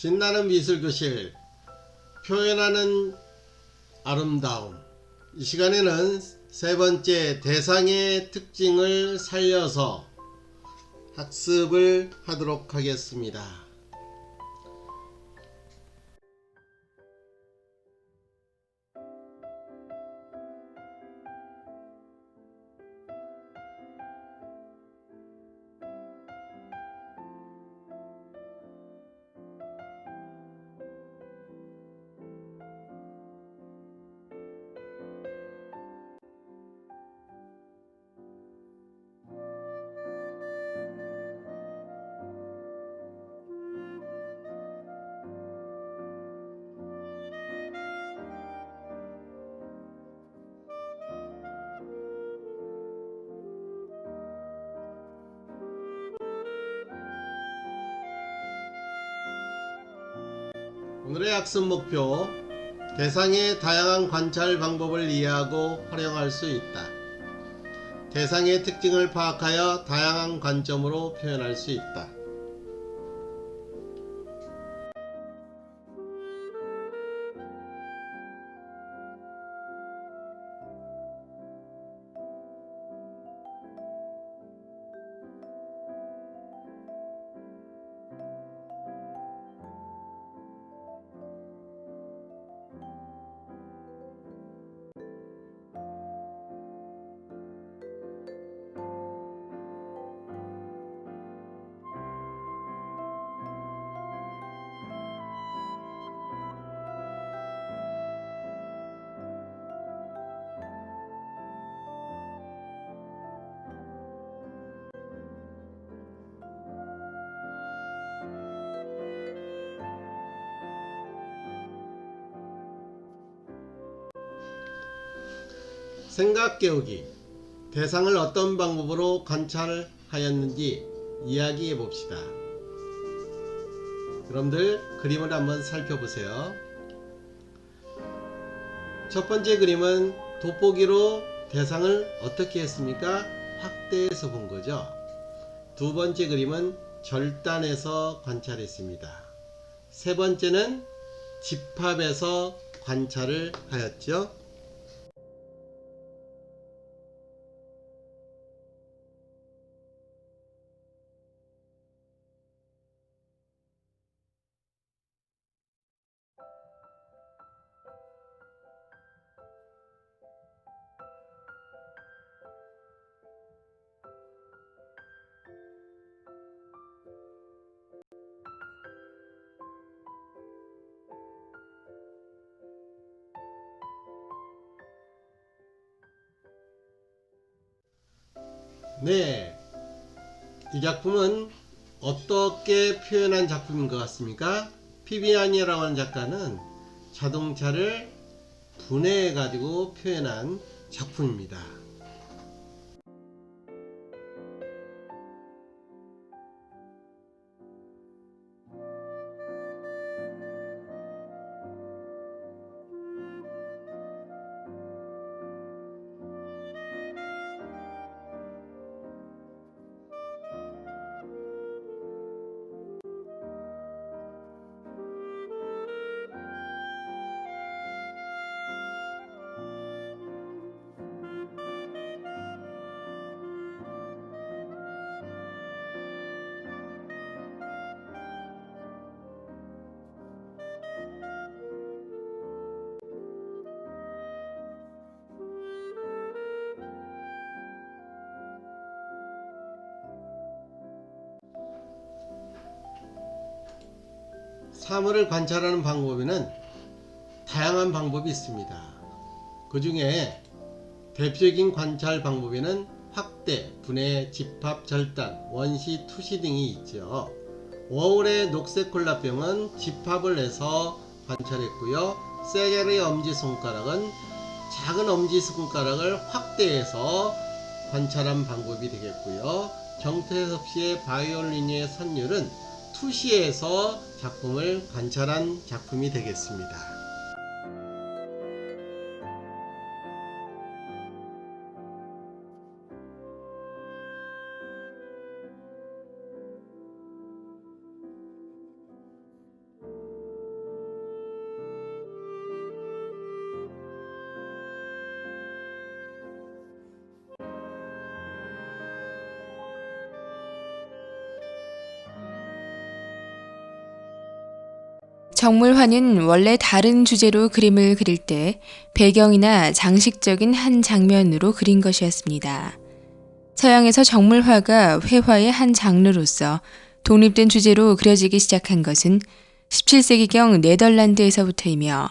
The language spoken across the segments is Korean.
신나는 미술교실 표현하는 아름다움. 이 시간에는 세 번째 대상의 특징을 살려서 학습을 하도록 하겠습니다. 오늘의 학습 목표, 대상의 다양한 관찰 방법을 이해하고 활용할 수 있다. 대상의 특징을 파악하여 다양한 관점으로 표현할 수 있다. 생각 깨우기. 대상을 어떤 방법으로 관찰하였는지 이야기해 봅시다. 여러분들 그림을 한번 살펴보세요. 첫 번째 그림은 돋보기로 대상을 어떻게 했습니까? 확대해서 본 거죠. 두 번째 그림은 절단해서 관찰했습니다. 세 번째는 집합해서 관찰을 하였죠. 네, 이 작품은 어떻게 표현한 작품인 것 같습니까? 피비아니라고 하는 작가는 자동차를 분해해 가지고 표현한 작품입니다. 사물을 관찰하는 방법에는 다양한 방법이 있습니다. 그 중에 대표적인 관찰 방법에는 확대, 분해, 집합, 절단, 원시, 투시 등이 있죠. 워홀의 녹색 콜라병은 집합을 해서 관찰했고요. 세겔의 엄지손가락은 작은 엄지손가락을 확대해서 관찰한 방법이 되겠고요. 정태섭 씨의 바이올린의 선율은 투시에서 작품을 관찰한 작품이 되겠습니다. 정물화는 원래 다른 주제로 그림을 그릴 때 배경이나 장식적인 한 장면으로 그린 것이었습니다. 서양에서 정물화가 회화의 한 장르로서 독립된 주제로 그려지기 시작한 것은 17세기경 네덜란드에서부터이며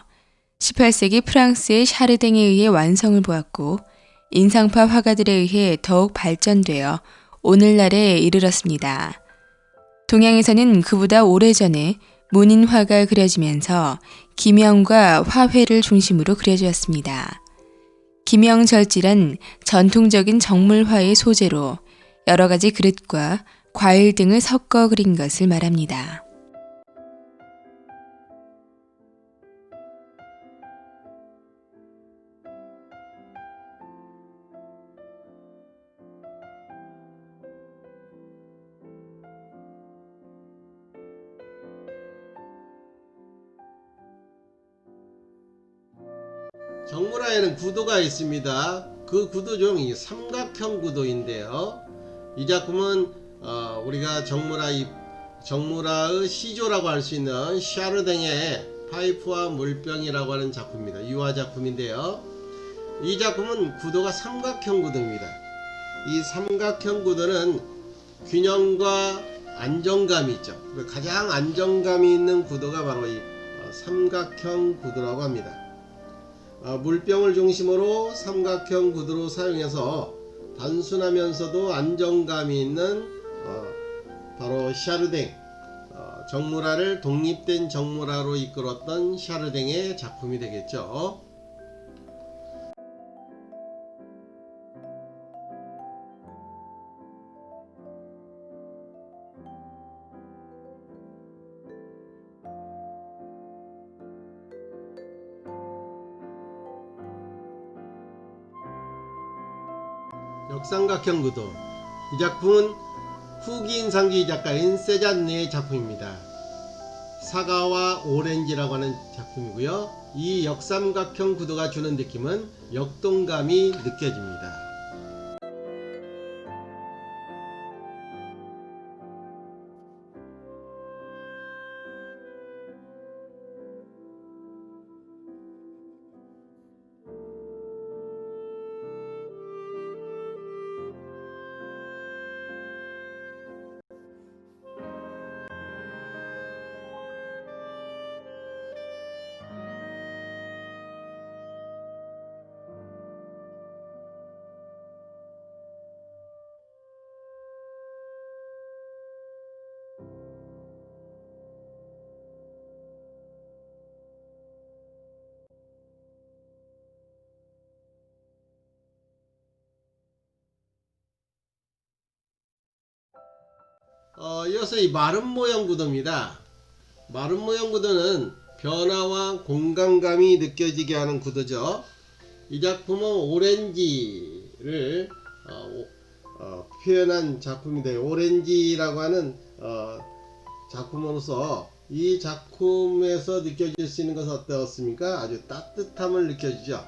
18세기 프랑스의 샤르댕에 의해 완성을 보았고 인상파 화가들에 의해 더욱 발전되어 오늘날에 이르렀습니다. 동양에서는 그보다 오래전에 문인화가 그려지면서 기명과 화훼를 중심으로 그려졌습니다. 기명절지란 전통적인 정물화의 소재로 여러 가지 그릇과 과일 등을 섞어 그린 것을 말합니다. 정물화에는 구도가 있습니다. 그 구도 중 이 삼각형 구도인데요. 이 작품은 우리가 정물화의 시조라고 할 수 있는 샤르댕의 파이프와 물병이라고 하는 작품입니다. 유화 작품인데요. 이 작품은 구도가 삼각형 구도입니다. 이 삼각형 구도는 균형과 안정감이 있죠. 가장 안정감이 있는 구도가 바로 이 삼각형 구도라고 합니다. 물병을 중심으로 삼각형 구도로 사용해서 단순하면서도 안정감이 있는 바로 샤르댕, 정물화를 독립된 정물화로 이끌었던 샤르댕의 작품이 되겠죠. 역삼각형 구도. 이 작품은 후기 인상주의 작가인 세잔느의 작품입니다. 사과와 오렌지라고 하는 작품이고요. 이 역삼각형 구도가 주는 느낌은 역동감이 느껴집니다. 이어서 이 마른 모형 구도입니다. 마른 모형 구도는 변화와 공간감이 느껴지게 하는 구도죠. 이 작품은 오렌지를 표현한 작품인데, 오렌지라고 하는 작품으로서 이 작품에서 느껴질 수 있는 것은 어떻습니까? 아주 따뜻함을 느껴지죠.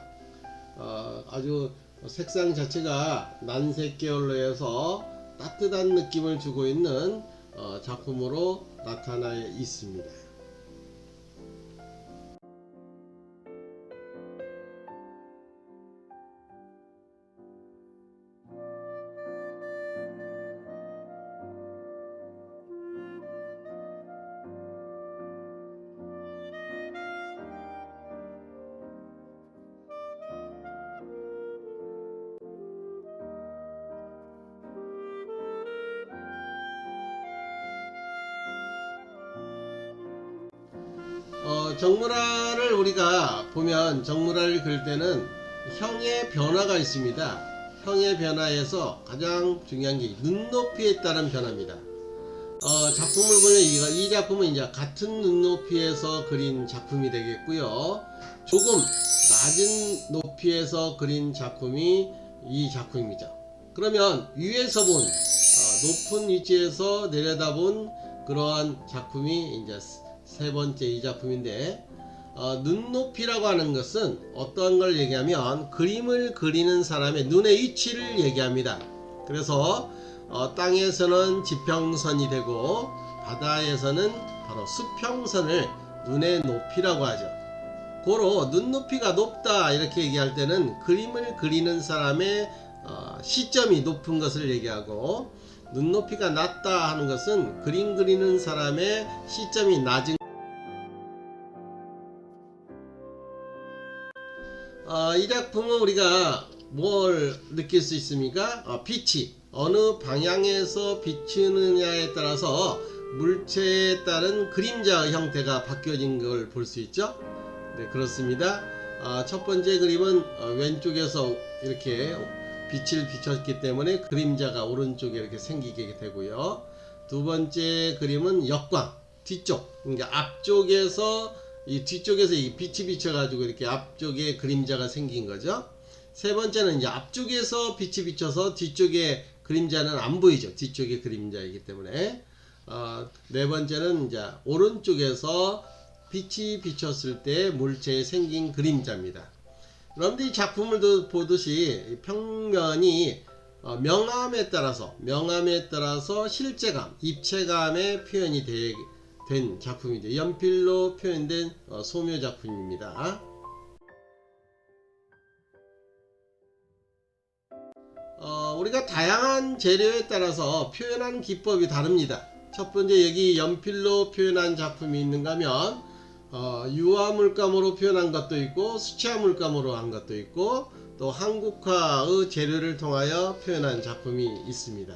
아주 색상 자체가 난색 계열로 해서 따뜻한 느낌을 주고 있는 작품으로 나타나 있습니다. 정물화를 우리가 보면, 정물화를 그릴 때는 형의 변화가 있습니다. 형의 변화에서 가장 중요한 게 눈높이에 따른 변화입니다. 작품을 보면 이 작품은 이제 같은 눈높이에서 그린 작품이 되겠고요. 조금 낮은 높이에서 그린 작품이 이 작품이죠. 그러면 위에서 본 높은 위치에서 내려다본 그러한 작품이 이제 세 번째 이 작품인데, 눈높이라고 하는 것은 어떠한 걸 얘기하면 그림을 그리는 사람의 눈의 위치를 얘기합니다. 그래서 땅에서는 지평선이 되고 바다에서는 바로 수평선을 눈의 높이라고 하죠. 고로 눈높이가 높다 이렇게 얘기할 때는 그림을 그리는 사람의 시점이 높은 것을 얘기하고, 눈높이가 낮다 하는 것은 그림 그리는 사람의 시점이 낮은. 이 작품은 우리가 뭘 느낄 수 있습니까? 빛이 어느 방향에서 비추느냐에 따라서 물체에 따른 그림자 형태가 바뀌어진 걸 볼 수 있죠. 네, 그렇습니다. 첫 번째 그림은 왼쪽에서 이렇게 빛을 비췄기 때문에 그림자가 오른쪽에 이렇게 생기게 되고요. 두 번째 그림은 역광, 뒤쪽, 그러니까 앞쪽에서 이 뒤쪽에서 이 빛이 비쳐가지고 이렇게 앞쪽에 그림자가 생긴 거죠. 세 번째는 이제 앞쪽에서 빛이 비쳐서 뒤쪽에 그림자는 안 보이죠. 뒤쪽에 그림자이기 때문에. 네 번째는 이제 오른쪽에서 빛이 비쳤을 때 물체에 생긴 그림자입니다. 그런데 이 작품을 보듯이 평면이 명암에 따라서 실제감, 입체감의 표현이 된 작품이죠. 연필로 표현된 소묘 작품입니다. 우리가 다양한 재료에 따라서 표현하는 기법이 다릅니다. 첫 번째, 여기 연필로 표현한 작품이 있는가 하면 유화 물감으로 표현한 것도 있고 수채화 물감으로 한 것도 있고 또 한국화의 재료를 통하여 표현한 작품이 있습니다.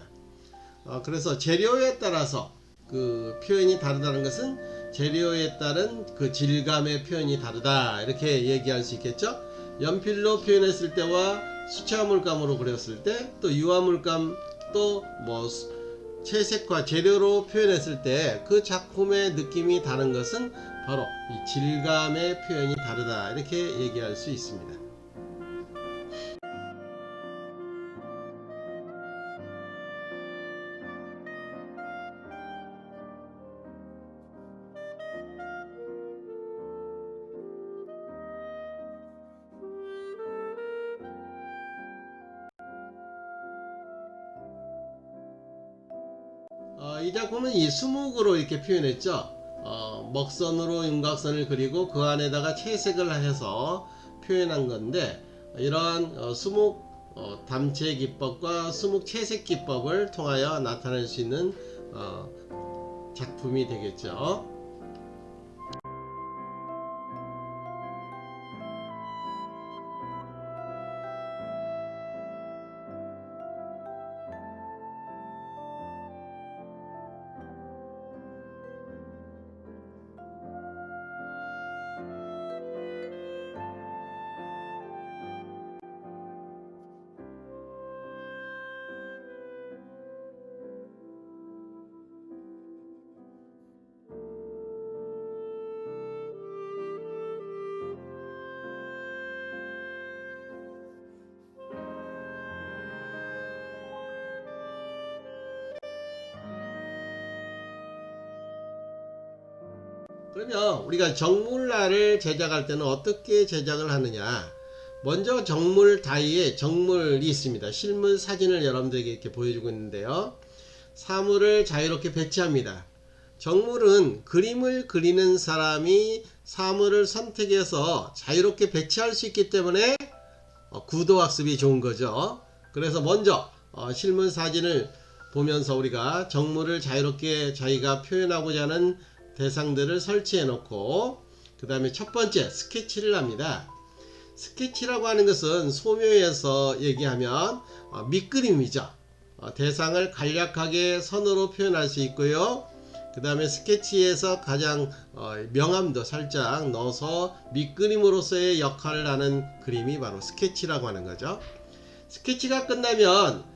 그래서 재료에 따라서 그 표현이 다르다는 것은 재료에 따른 그 질감의 표현이 다르다 이렇게 얘기할 수 있겠죠. 연필로 표현했을 때와 수채화 물감으로 그렸을 때, 또 유화 물감, 또 뭐 채색화 재료로 표현했을 때 그 작품의 느낌이 다른 것은 바로 이 질감의 표현이 다르다 이렇게 얘기할 수 있습니다. 이 작품은 이 수묵으로 이렇게 표현했죠. 먹선으로 윤곽선을 그리고 그 안에다가 채색을 해서 표현한 건데, 이러한 수묵 담채 기법과 수묵 채색 기법을 통하여 나타낼 수 있는 작품이 되겠죠. 그러면 우리가 정물라를 제작할 때는 어떻게 제작을 하느냐. 먼저 정물 다이에 정물이 있습니다. 실물 사진을 여러분들에게 이렇게 보여주고 있는데요. 사물을 자유롭게 배치합니다. 정물은 그림을 그리는 사람이 사물을 선택해서 자유롭게 배치할 수 있기 때문에 구도학습이 좋은 거죠. 그래서 먼저 실물 사진을 보면서 우리가 정물을 자유롭게 자기가 표현하고자 하는 대상들을 설치해 놓고, 그 다음에 첫 번째 스케치를 합니다. 스케치라고 하는 것은 소묘에서 얘기하면 밑그림이죠. 대상을 간략하게 선으로 표현할 수 있고요. 그 다음에 스케치에서 가장 명암도 살짝 넣어서 밑그림으로서의 역할을 하는 그림이 바로 스케치라고 하는 거죠. 스케치가 끝나면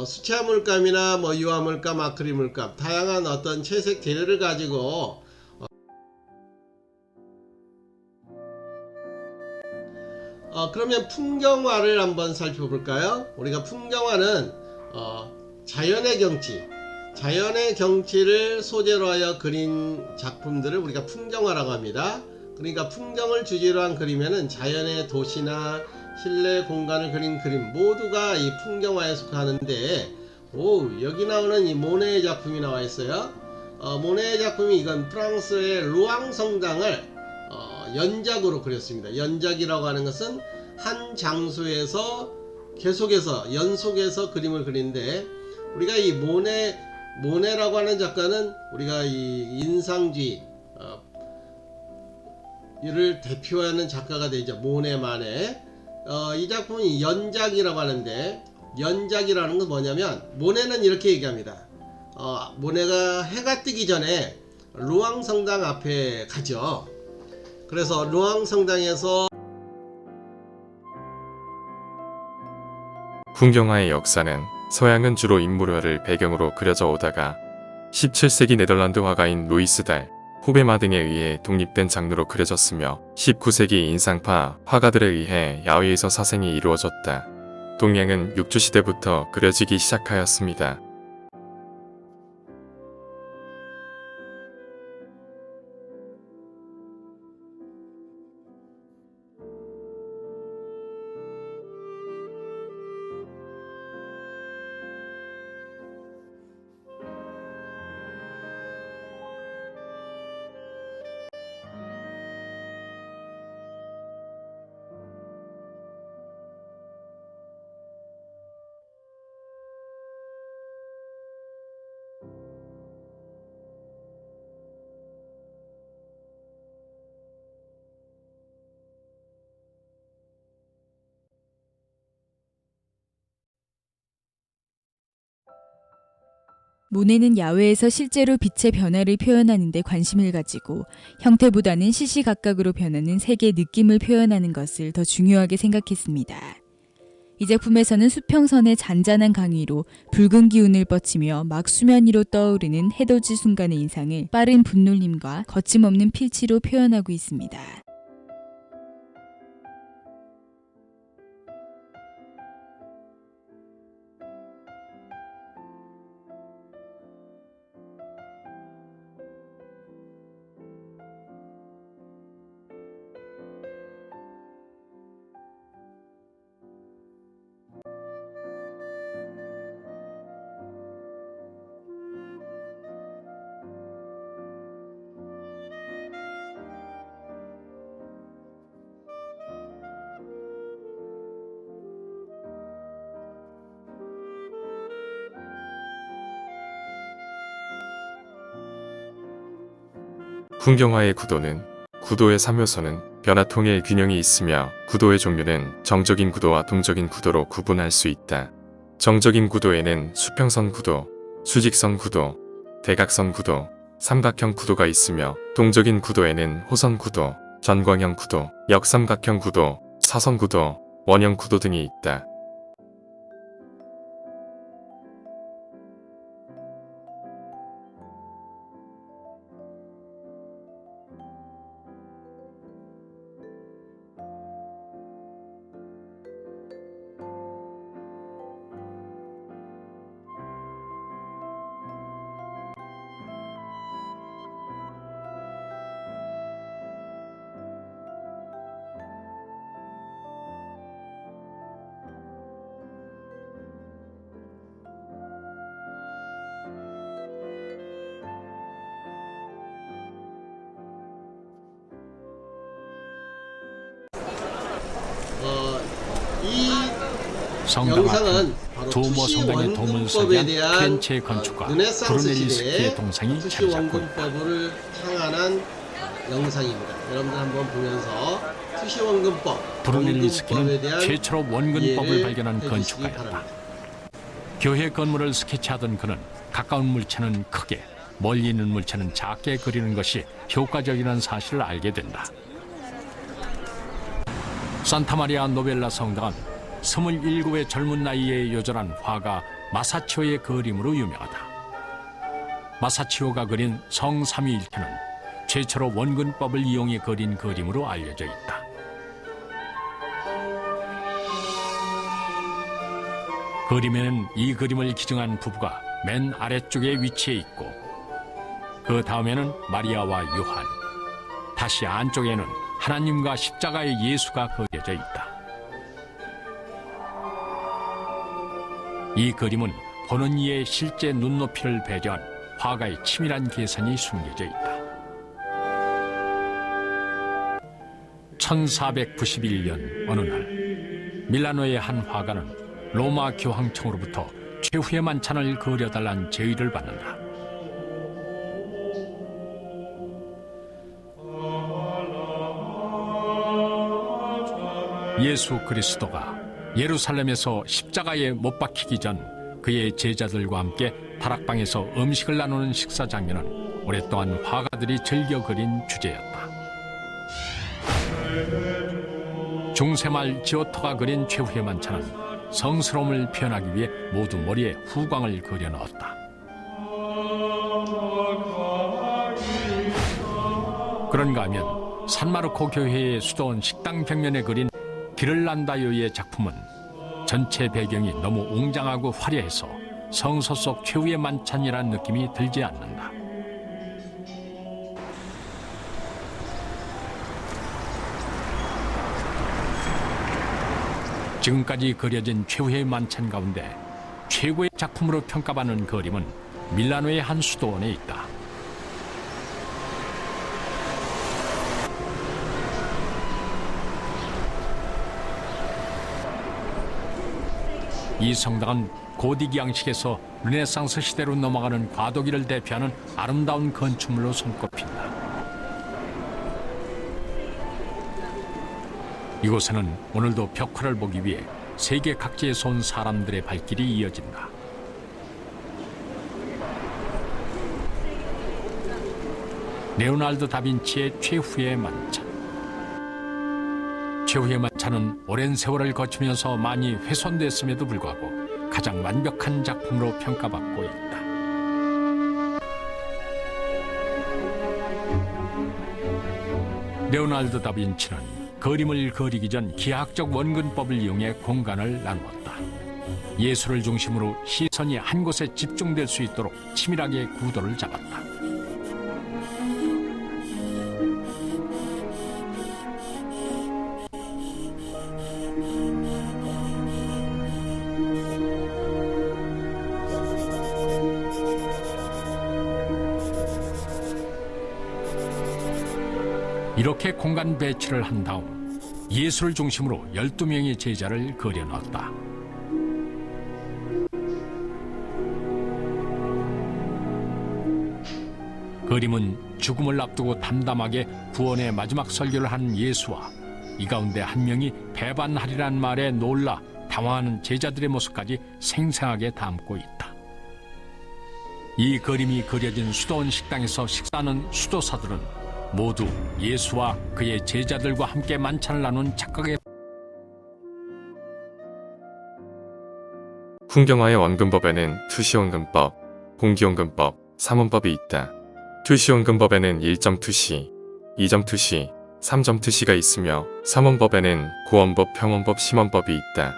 수채화 물감이나 뭐 유화 물감, 아크릴 물감, 다양한 어떤 채색 재료를 가지고 그러면 풍경화를 한번 살펴볼까요? 우리가 풍경화는 자연의 경치를 소재로 하여 그린 작품들을 우리가 풍경화라고 합니다. 그러니까 풍경을 주제로 한 그림에는 자연의 도시나 실내 공간을 그린 그림 모두가 이 풍경화에 속하는데, 여기 나오는 이 모네의 작품이 나와 있어요. 모네 작품이 이건 프랑스의 루앙 성당을 연작으로 그렸습니다. 연작이라고 하는 것은 한 장소에서 계속해서 연속해서 그림을 그리는데, 우리가 이 모네라고 하는 작가는 우리가 이 인상주의 이를 대표하는 작가가 되죠. 모네만의 이 작품이 연작이라고 하는데, 연작이라는 건 뭐냐면, 모네는 이렇게 얘기합니다. 모네가 해가 뜨기 전에 루앙 성당 앞에 가죠. 그래서 루앙 성당에서 풍경화의 역사는 서양은 주로 인물화를 배경으로 그려져 오다가 17세기 네덜란드 화가인 루이스 달, 호베마 등에 의해 독립된 장르로 그려졌으며 19세기 인상파 화가들에 의해 야외에서 사생이 이루어졌다. 동양은 육주시대부터 그려지기 시작하였습니다. 모네는 야외에서 실제로 빛의 변화를 표현하는 데 관심을 가지고 형태보다는 시시각각으로 변하는 색의 느낌을 표현하는 것을 더 중요하게 생각했습니다. 이 작품에서는 수평선의 잔잔한 강위로 붉은 기운을 뻗치며 막 수면 위로 떠오르는 해돋이 순간의 인상을 빠른 분놀림과 거침없는 필치로 표현하고 있습니다. 풍경화의 구도의 3요소는 변화통일 균형이 있으며 구도의 종류는 정적인 구도와 동적인 구도로 구분할 수 있다. 정적인 구도에는 수평선 구도, 수직선 구도, 대각선 구도, 삼각형 구도가 있으며 동적인 구도에는 호선 구도, 전광형 구도, 역삼각형 구도, 사선 구도, 원형 구도 등이 있다. 이 성당 영상은 앞은 바로 두오모 투시 성당의 도움을 원근법에 서기한 대한 프렌치의 건축가 르네상스 브루넬리 시대의 스키의 동상이 투시 자리 잡고 있다. 원근법을 향한한 영상입니다. 여러분들 한번 보면서 투시 원근법, 브루넬리 원근법에 스키는 대한 최초로 원근법을 이해를 발견한 해주시기 건축가였다. 바랍니다. 교회 건물을 스케치하던 그는 가까운 물체는 크게, 멀리 있는 물체는 작게 그리는 것이 효과적이라는 사실을 알게 된다. 산타마리아 노벨라 성당은 27의 젊은 나이에 요절한 화가 마사치오의 그림으로 유명하다. 마사치오가 그린 성 삼위일체는 최초로 원근법을 이용해 그린 그림으로 알려져 있다. 그림에는 이 그림을 기증한 부부가 맨 아래쪽에 위치해 있고, 그 다음에는 마리아와 요한, 다시 안쪽에는 하나님과 십자가의 예수가 그려져 있다. 이 그림은 보는 이의 실제 눈높이를 배려한 화가의 치밀한 계산이 숨겨져 있다. 1491년 어느 날 밀라노의 한 화가는 로마 교황청으로부터 최후의 만찬을 그려달라는 제의를 받는다. 예수 그리스도가 예루살렘에서 십자가에 못 박히기 전 그의 제자들과 함께 다락방에서 음식을 나누는 식사 장면은 오랫동안 화가들이 즐겨 그린 주제였다. 중세말 지오토가 그린 최후의 만찬은 성스러움을 표현하기 위해 모두 머리에 후광을 그려 넣었다. 그런가 하면 산마르코 교회의 수도원 식당 벽면에 그린 기를란다요의 작품은 전체 배경이 너무 웅장하고 화려해서 성서 속 최후의 만찬이라는 느낌이 들지 않는다. 지금까지 그려진 최후의 만찬 가운데 최고의 작품으로 평가받는 그림은 밀라노의 한 수도원에 있다. 이 성당은 고딕 양식에서 르네상스 시대로 넘어가는 과도기를 대표하는 아름다운 건축물로 손꼽힌다. 이곳에는 오늘도 벽화를 보기 위해 세계 각지에서 온 사람들의 발길이 이어진다. 레오나르도 다빈치의 최후의 만찬. 최후의 만찬은 오랜 세월을 거치면서 많이 훼손됐음에도 불구하고 가장 완벽한 작품으로 평가받고 있다. 레오나르도 다빈치는 그림을 그리기 전 기하학적 원근법을 이용해 공간을 나누었다. 예술을 중심으로 시선이 한 곳에 집중될 수 있도록 치밀하게 구도를 잡았다. 이렇게 공간 배치를 한 다음 예술을 중심으로 12명의 제자를 그려 넣었다. 그림은 죽음을 앞두고 담담하게 구원의 마지막 설교를 한 예수와 이 가운데 한 명이 배반하리란 말에 놀라 당황하는 제자들의 모습까지 생생하게 담고 있다. 이 그림이 그려진 수도원 식당에서 식사하는 수도사들은 모두 예수와 그의 제자들과 함께 만찬을 나눈 착각의 풍경화의 원근법에는 투시원근법, 공기원근법, 삼원법이 있다. 투시원근법에는 1점 투시, 2점 투시, 3점 투시가 있으며 삼원법에는 고원법, 평원법, 심원법이 있다.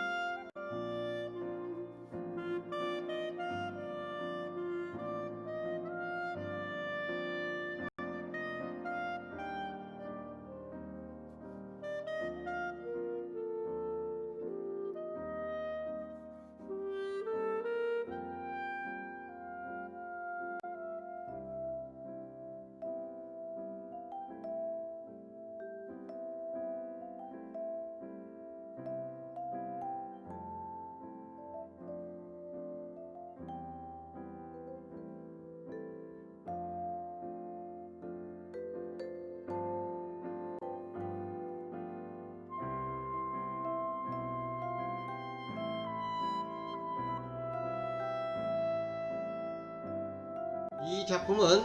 이 작품은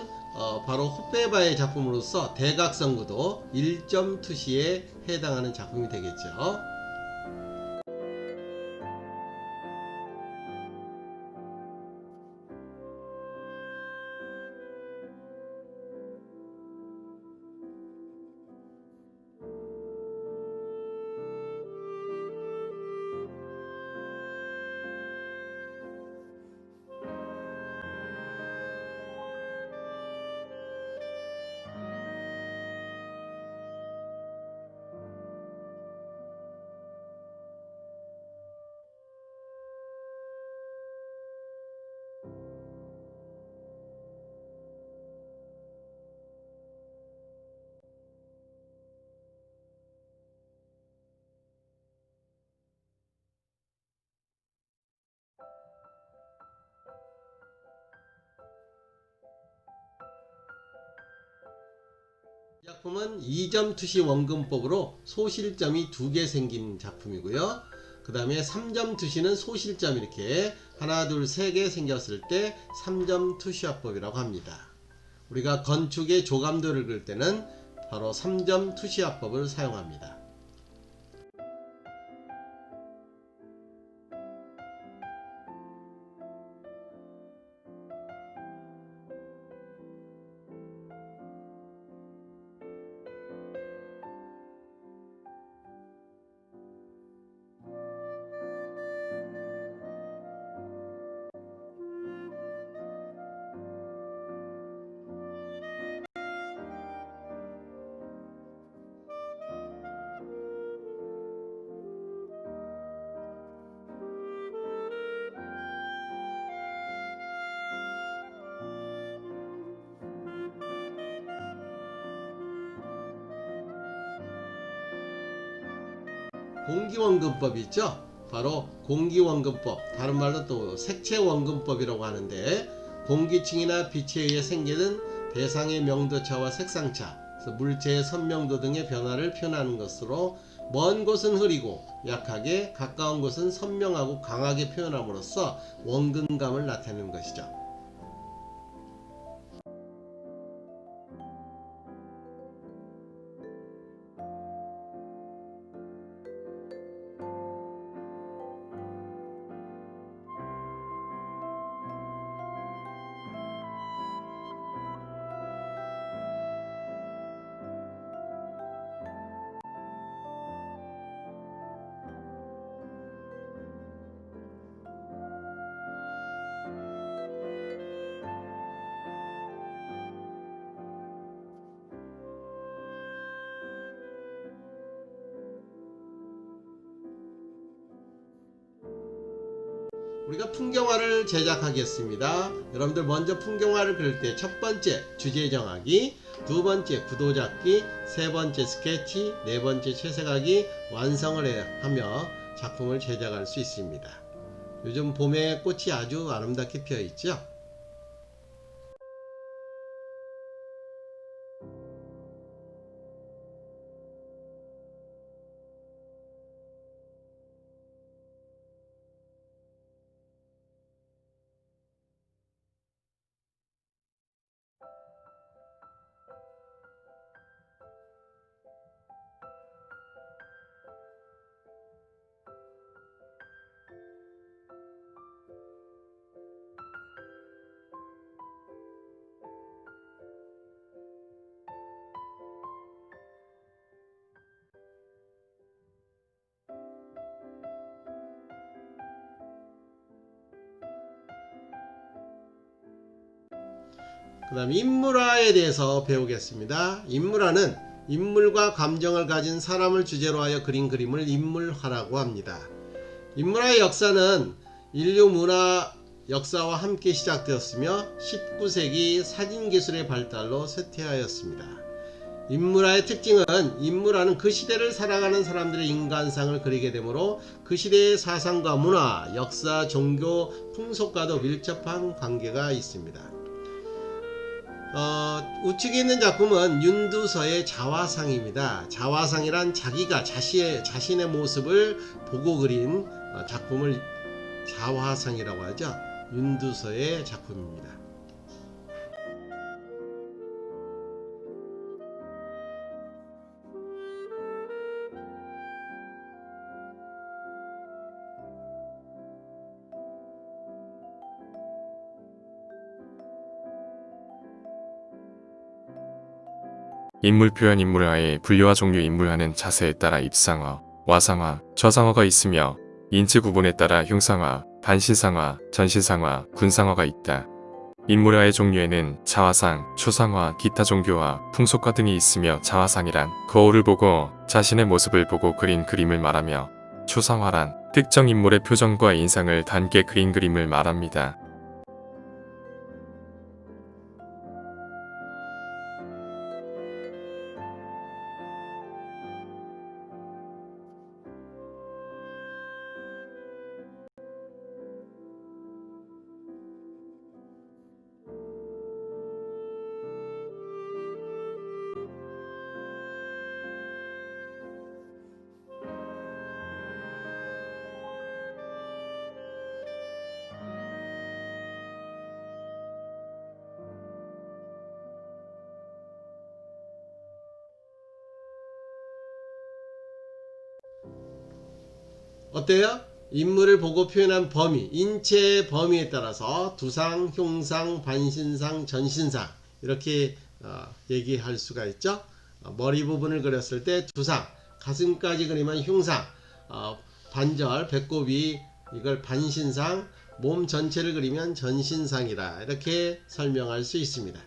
바로 호페바의 작품으로서 대각선 구도 1점 투시에 해당하는 작품이 되겠죠. 이 작품은 2점 투시 원근법으로 소실점이 2개 생긴 작품이고요. 그 다음에 3점 투시는 소실점 이렇게 하나 둘 세 개 생겼을 때 3점 투시화법이라고 합니다. 우리가 건축의 조감도를 그릴 때는 바로 3점 투시화법을 사용합니다. 공기원근법이 있죠. 바로 공기원근법, 다른 말로 또 색채원근법이라고 하는데, 공기층이나 빛에 의해 생기는 대상의 명도차와 색상차, 그래서 물체의 선명도 등의 변화를 표현하는 것으로 먼 곳은 흐리고 약하게, 가까운 곳은 선명하고 강하게 표현함으로써 원근감을 나타내는 것이죠. 우리가 풍경화를 제작하겠습니다. 여러분들 먼저 풍경화를 그릴 때 첫 번째 주제 정하기, 두 번째 구도 잡기, 세 번째 스케치, 네 번째 채색하기 완성을 하며 작품을 제작할 수 있습니다. 요즘 봄에 꽃이 아주 아름답게 피어 있죠. 그 다음 인물화에 대해서 배우겠습니다. 인물화는 인물과 감정을 가진 사람을 주제로 하여 그린 그림을 인물화라고 합니다. 인물화의 역사는 인류 문화 역사와 함께 시작되었으며 19세기 사진기술의 발달로 쇠퇴하였습니다. 인물화의 특징은 인물화는 그 시대를 살아가는 사람들의 인간상을 그리게 되므로 그 시대의 사상과 문화, 역사, 종교, 풍속과도 밀접한 관계가 있습니다. 우측에 있는 작품은 윤두서의 자화상입니다. 자화상이란 자기가 자신의 모습을 보고 그린 작품을 자화상이라고 하죠. 윤두서의 작품입니다. 인물 표현 인물화의 분류와 종류 인물화는 자세에 따라 입상화, 와상화, 저상화가 있으며 인체 구분에 따라 흉상화, 반신상화, 전신상화, 군상화가 있다. 인물화의 종류에는 자화상, 초상화, 기타 종교화, 풍속화 등이 있으며 자화상이란 거울을 보고 자신의 모습을 보고 그린 그림을 말하며 초상화란 특정 인물의 표정과 인상을 담게 그린 그림을 말합니다. 어때요? 인물을 보고 표현한 범위, 인체의 범위에 따라서 두상, 흉상, 반신상, 전신상 이렇게 얘기할 수가 있죠. 머리 부분을 그렸을 때 두상, 가슴까지 그리면 흉상, 반절, 배꼽 위 이걸 반신상, 몸 전체를 그리면 전신상이다. 이렇게 설명할 수 있습니다.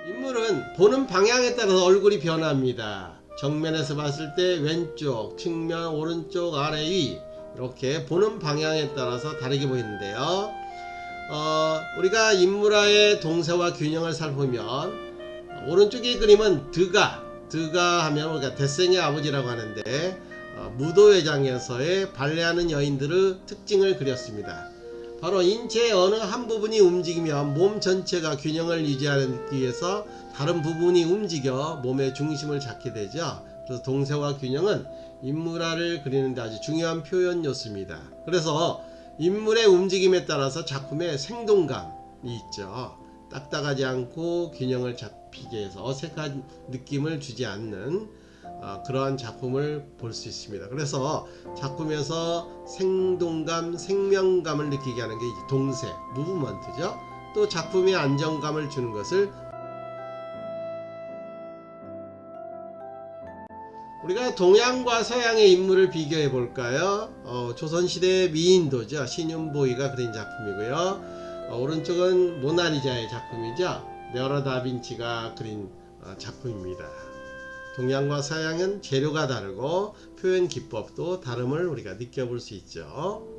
인물은 보는 방향에 따라서 얼굴이 변합니다. 정면에서 봤을 때 왼쪽, 측면, 오른쪽, 아래, 위 이렇게 보는 방향에 따라서 다르게 보이는데요. 우리가 인물화의 동세와 균형을 살펴보면 오른쪽의 그림은 드가 하면 우리가 대생의 아버지라고 하는데 무도회장에서의 발레하는 여인들의 특징을 그렸습니다. 바로 인체의 어느 한 부분이 움직이면 몸 전체가 균형을 유지하기 위해서 다른 부분이 움직여 몸의 중심을 잡게 되죠. 그래서 동세와 균형은 인물화를 그리는 데 아주 중요한 표현 요소입니다. 그래서 인물의 움직임에 따라서 작품에 생동감이 있죠. 딱딱하지 않고 균형을 잡히게 해서 어색한 느낌을 주지 않는 그러한 작품을 볼 수 있습니다. 그래서 작품에서 생동감, 생명감을 느끼게 하는 게 동세, 무브먼트죠. 또 작품에 안정감을 주는 것을 우리가 동양과 서양의 인물을 비교해 볼까요? 조선시대 미인도죠. 신윤보이가 그린 작품이고요. 오른쪽은 모나리자의 작품이죠. 레오나르도 다빈치가 그린 작품입니다. 동양과 서양은 재료가 다르고 표현 기법도 다름을 우리가 느껴볼 수 있죠.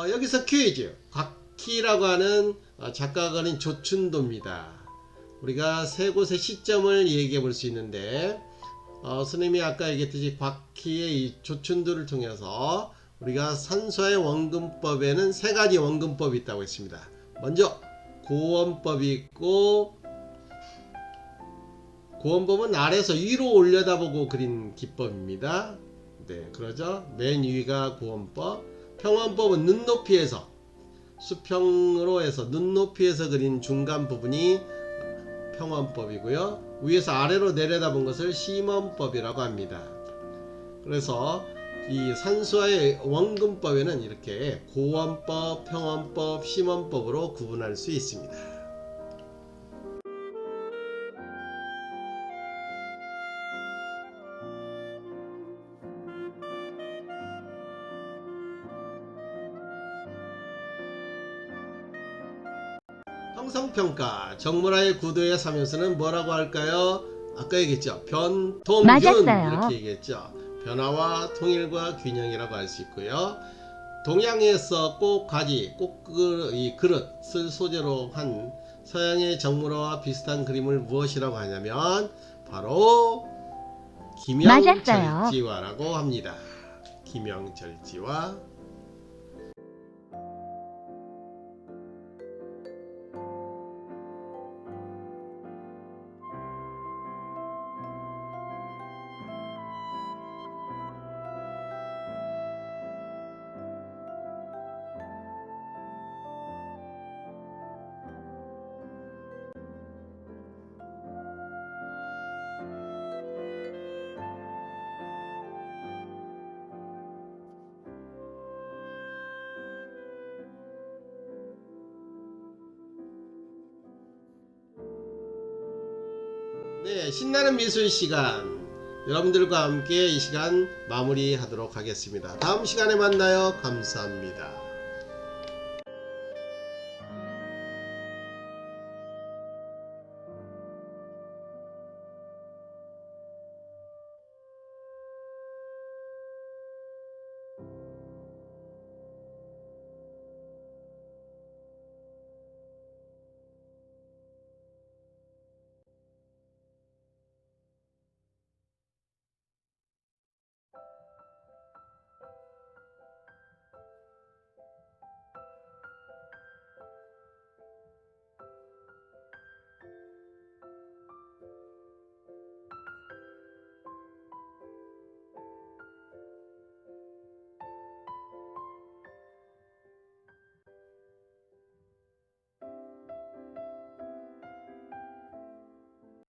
여기서 퀴즈. 곽희라고 하는 작가가 그린 조춘도입니다. 우리가 세 곳의 시점을 얘기해 볼 수 있는데 스님이 아까 얘기했듯이 곽희의 이 조춘도를 통해서 우리가 산수의 원근법에는 세 가지 원근법이 있다고 했습니다. 먼저 고원법이 있고, 고원법은 아래에서 위로 올려다보고 그린 기법입니다. 네, 그러죠. 맨 위가 고원법. 평원법은 눈높이에서, 수평으로 해서 눈높이에서 그린 중간 부분이 평원법이고요. 위에서 아래로 내려다본 것을 심원법이라고 합니다. 그래서 이 산수화의 원근법에는 이렇게 고원법, 평원법, 심원법으로 구분할 수 있습니다. 형성평가, 정문화의 구도에 서면서는 뭐라고 할까요? 아까 얘기했죠. 변통균 맞았어요. 이렇게 얘기했죠. 변화와 통일과 균형이라고 할 수 있고요. 동양에서 꽃가지, 이 그릇을 소재로 한 서양의 정문화와 비슷한 그림을 무엇이라고 하냐면 바로 맞았어요. 김영절지화라고 합니다. 김영절지화. 네, 신나는 미술 시간. 여러분들과 함께 이 시간 마무리하도록 하겠습니다. 다음 시간에 만나요. 감사합니다.